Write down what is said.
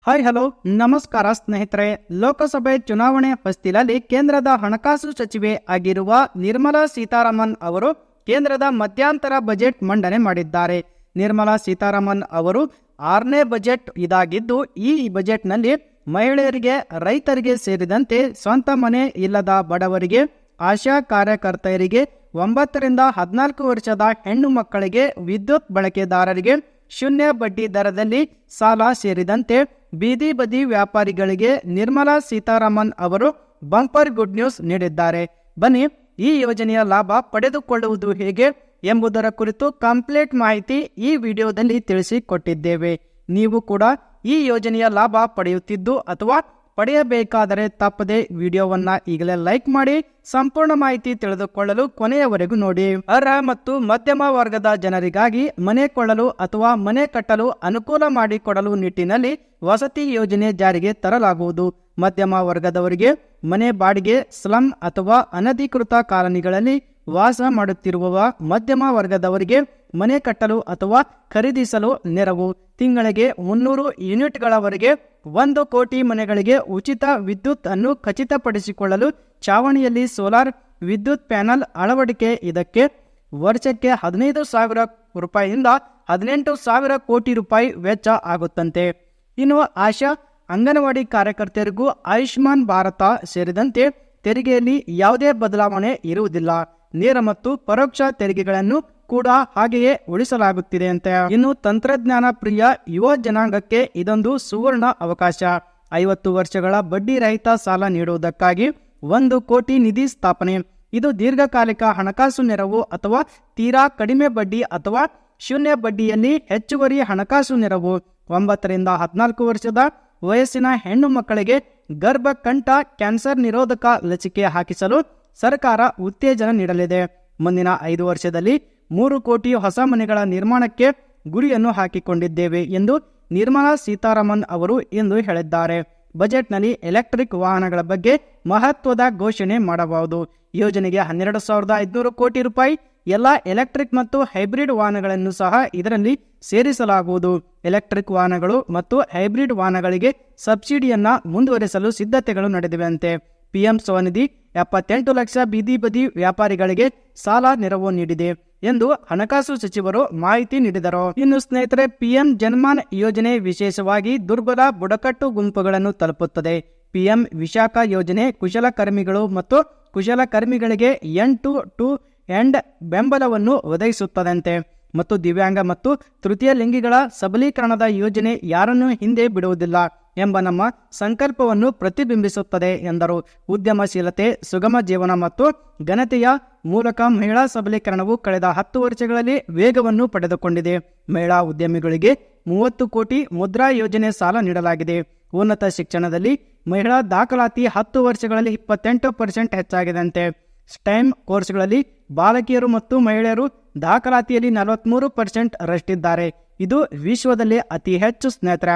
Hi hello ನಮಸ್ಕಾರ ಸ್ನೇಹಿತರೆ. ಲೋಕಸಭೆ ಚುನಾವಣೆ ಹೊಸ್ತಿಲಲ್ಲಿ ಕೇಂದ್ರದ ಹಣಕಾಸು ಸಚಿವೆ ಆಗಿರುವ ನಿರ್ಮಲಾ ಸೀತಾರಾಮನ್ ಅವರು ಕೇಂದ್ರದ ಮಧ್ಯಂತರ ಬಜೆಟ್ ಮಂಡನೆ ಮಾಡಿದ್ದಾರೆ. ನಿರ್ಮಲಾ ಸೀತಾರಾಮನ್ ಅವರು 6ನೇ ಬಜೆಟ್ ಇದಾಗಿದ್ದು, ಈ ಬಜೆಟ್ನಲ್ಲಿ ಮಹಿಳೆಯರಿಗೆ, ರೈತರಿಗೆ ಸೇರಿದಂತೆ ಸ್ವಂತ ಮನೆ ಇಲ್ಲದ ಬಡವರಿಗೆ, ಆಶಾ ಕಾರ್ಯಕರ್ತೆಯರಿಗೆ, 9 ರಿಂದ 14 ವರ್ಷದ ಹೆಣ್ಣು ಮಕ್ಕಳಿಗೆ, ವಿದ್ಯುತ್ ಬಳಕೆದಾರರಿಗೆ ಶೂನ್ಯ ಬಡ್ಡಿ ದರದಲ್ಲಿ ಸಾಲ ಸೇರಿದಂತೆ ಬೀದಿ ಬದಿ ವ್ಯಾಪಾರಿಗಳಿಗೆ ನಿರ್ಮಲಾ ಸೀತಾರಾಮನ್ ಅವರು ಬಂಪರ್ ಗುಡ್ ನ್ಯೂಸ್ ನೀಡಿದ್ದಾರೆ. ಬನ್ನಿ, ಈ ಯೋಜನೆಯ ಲಾಭ ಪಡೆದುಕೊಳ್ಳುವುದು ಹೇಗೆ ಎಂಬುದರ ಕುರಿತು ಕಂಪ್ಲೀಟ್ ಮಾಹಿತಿ ಈ ವಿಡಿಯೋದಲ್ಲಿ ತಿಳಿಸಿಕೊಟ್ಟಿದ್ದೇವೆ. ನೀವು ಕೂಡ ಈ ಯೋಜನೆಯ ಲಾಭ ಪಡೆಯುತ್ತಿದ್ದು ಅಥವಾ ಪಡೆಯಬೇಕಾದರೆ ತಪ್ಪದೆ ವಿಡಿಯೋವನ್ನ ಈಗಲೇ ಲೈಕ್ ಮಾಡಿ ಸಂಪೂರ್ಣ ಮಾಹಿತಿ ತಿಳಿದುಕೊಳ್ಳಲು ಕೊನೆಯವರೆಗೂ ನೋಡಿ. ಅರ್ಹ ಮತ್ತು ಮಧ್ಯಮ ವರ್ಗದ ಜನರಿಗಾಗಿ ಮನೆ ಕೊಳ್ಳಲು ಅಥವಾ ಮನೆ ಕಟ್ಟಲು ಅನುಕೂಲ ಮಾಡಿಕೊಡಲು ನಿಟ್ಟಿನಲ್ಲಿ ವಸತಿ ಯೋಜನೆ ಜಾರಿಗೆ ತರಲಾಗುವುದು. ಮಧ್ಯಮ ವರ್ಗದವರಿಗೆ ಮನೆ ಬಾಡಿಗೆ, ಸ್ಲಂ ಅಥವಾ ಅನಧಿಕೃತ ಕಾಲನಿಗಳಲ್ಲಿ ವಾಸ ಮಾಡುತ್ತಿರುವ ಮಧ್ಯಮ ವರ್ಗದವರಿಗೆ ಮನೆ ಕಟ್ಟಲು ಅಥವಾ ಖರೀದಿಸಲು ನೆರವು. ತಿಂಗಳಿಗೆ 300 ಯೂನಿಟ್ಗಳವರೆಗೆ 1 ಕೋಟಿ ಮನೆಗಳಿಗೆ ಉಚಿತ ವಿದ್ಯುತ್ ಅನ್ನು ಖಚಿತಪಡಿಸಿಕೊಳ್ಳಲು ಚಾವಣಿಯಲ್ಲಿ ಸೋಲಾರ್ ವಿದ್ಯುತ್ ಪ್ಯಾನಲ್ ಅಳವಡಿಕೆ. ಇದಕ್ಕೆ ವರ್ಷಕ್ಕೆ 15,000 ರೂಪಾಯಿಯಿಂದ 18,000 ಕೋಟಿ ರೂಪಾಯಿ ವೆಚ್ಚ ಆಗುತ್ತಂತೆ. ಇನ್ನು ಆಶಾ ಅಂಗನವಾಡಿ ಕಾರ್ಯಕರ್ತೆಯರಿಗೂ ಆಯುಷ್ಮಾನ್ ಭಾರತ ಸೇರಿದಂತೆ ತೆರಿಗೆಯಲ್ಲಿ ಯಾವುದೇ ಬದಲಾವಣೆ ಇರುವುದಿಲ್ಲ. ನೇರ ಮತ್ತು ಪರೋಕ್ಷ ತೆರಿಗೆಗಳನ್ನು ಕೂಡ ಹಾಗೆಯೇ ಉಳಿಸಲಾಗುತ್ತಿದೆ ಅಂತ. ಇನ್ನು ತಂತ್ರಜ್ಞಾನ ಪ್ರಿಯ ಯುವ ಜನಾಂಗಕ್ಕೆ ಇದೊಂದು ಸುವರ್ಣ ಅವಕಾಶ. 50 ವರ್ಷಗಳ ಬಡ್ಡಿ ರಹಿತ ಸಾಲ ನೀಡುವುದಕ್ಕಾಗಿ 1 ಕೋಟಿ ನಿಧಿ ಸ್ಥಾಪನೆ. ಇದು ದೀರ್ಘಕಾಲಿಕ ಹಣಕಾಸು ನೆರವು ಅಥವಾ ತೀರಾ ಕಡಿಮೆ ಬಡ್ಡಿ ಅಥವಾ ಶೂನ್ಯ ಬಡ್ಡಿಯಲ್ಲಿ ಹೆಚ್ಚುವರಿ ಹಣಕಾಸು ನೆರವು. 9 ರಿಂದ 14 ವರ್ಷದ ವಯಸ್ಸಿನ ಹೆಣ್ಣು ಮಕ್ಕಳಿಗೆ ಗರ್ಭಕಂಠ ಕ್ಯಾನ್ಸರ್ ನಿರೋಧಕ ಲಸಿಕೆ ಹಾಕಿಸಲು ಸರ್ಕಾರ ಉತ್ತೇಜನ ನೀಡಲಿದೆ. ಮುಂದಿನ 5 ವರ್ಷದಲ್ಲಿ 3 ಕೋಟಿ ಹೊಸ ಮನೆಗಳ ನಿರ್ಮಾಣಕ್ಕೆ ಗುರಿಯನ್ನು ಹಾಕಿಕೊಂಡಿದ್ದೇವೆ ಎಂದು ನಿರ್ಮಲಾ ಸೀತಾರಾಮನ್ ಅವರು ಇಂದು ಹೇಳಿದ್ದಾರೆ. ಬಜೆಟ್ನಲ್ಲಿ ಎಲೆಕ್ಟ್ರಿಕ್ ವಾಹನಗಳ ಬಗ್ಗೆ ಮಹತ್ವದ ಘೋಷಣೆ ಮಾಡಬಹುದು. ಯೋಜನೆಗೆ 12,500 ಕೋಟಿ ರೂಪಾಯಿ. ಎಲ್ಲ ಎಲೆಕ್ಟ್ರಿಕ್ ಮತ್ತು ಹೈಬ್ರಿಡ್ ವಾಹನಗಳನ್ನು ಸಹ ಇದರಲ್ಲಿ ಸೇರಿಸಲಾಗುವುದು. ಎಲೆಕ್ಟ್ರಿಕ್ ವಾಹನಗಳು ಮತ್ತು ಹೈಬ್ರಿಡ್ ವಾಹನಗಳಿಗೆ ಸಬ್ಸಿಡಿಯನ್ನ ಮುಂದುವರೆಸಲು ಸಿದ್ಧತೆಗಳು ನಡೆದಿವೆಯಂತೆ. ಪಿಎಂ ಸ್ವನಿಧಿ 78 ಲಕ್ಷ ಬೀದಿ ಬದಿ ವ್ಯಾಪಾರಿಗಳಿಗೆ ಸಾಲ ನೆರವು ನೀಡಿದೆ ಎಂದು ಹಣಕಾಸು ಸಚಿವರು ಮಾಹಿತಿ ನೀಡಿದರು. ಇನ್ನು ಸ್ನೇಹಿತರೆ, ಪಿಎಂ ಜನ್ಮಾನ್ ಯೋಜನೆ ವಿಶೇಷವಾಗಿ ದುರ್ಬಲ ಬುಡಕಟ್ಟು ಗುಂಪುಗಳನ್ನು ತಲುಪುತ್ತದೆ. ಪಿಎಂ ವಿಶಾಖ ಯೋಜನೆ ಕುಶಲಕರ್ಮಿಗಳು ಮತ್ತು ಕುಶಲಕರ್ಮಿಗಳಿಗೆ ಎಂಡ್ ಟು ಎಂಡ್ ಬೆಂಬಲವನ್ನು ಒದಗಿಸುತ್ತದಂತೆ ಮತ್ತು ದಿವ್ಯಾಂಗ ಮತ್ತು ತೃತೀಯ ಲಿಂಗಿಗಳ ಸಬಲೀಕರಣದ ಯೋಜನೆ ಯಾರನ್ನೂ ಹಿಂದೆ ಬಿಡುವುದಿಲ್ಲ ಎಂಬ ನಮ್ಮ ಸಂಕಲ್ಪವನ್ನು ಪ್ರತಿಬಿಂಬಿಸುತ್ತದೆ ಎಂದರು. ಉದ್ಯಮಶೀಲತೆ, ಸುಗಮ ಜೀವನ ಮತ್ತು ಘನತೆಯ ಮೂಲಕ ಮಹಿಳಾ ಸಬಲೀಕರಣವು ಕಳೆದ 10 ವರ್ಷಗಳಲ್ಲಿ ವೇಗವನ್ನು ಪಡೆದುಕೊಂಡಿದೆ. ಮಹಿಳಾ ಉದ್ಯಮಿಗಳಿಗೆ 30 ಕೋಟಿ ಮುದ್ರಾ ಯೋಜನೆ ಸಾಲ ನೀಡಲಾಗಿದೆ. ಉನ್ನತ ಶಿಕ್ಷಣದಲ್ಲಿ ಮಹಿಳಾ ದಾಖಲಾತಿ 10 ವರ್ಷಗಳಲ್ಲಿ 28% ಹೆಚ್ಚಾಗಿದಂತೆ. ಸ್ಟೆಮ್ ಕೋರ್ಸ್ಗಳಲ್ಲಿ ಬಾಲಕಿಯರು ಮತ್ತು ಮಹಿಳೆಯರು ದಾಖಲಾತಿಯಲ್ಲಿ 43% ರಷ್ಟಿದ್ದಾರೆ. ಇದು ವಿಶ್ವದಲ್ಲೇ ಅತಿ ಹೆಚ್ಚು ಸ್ನೇಹಿತರ.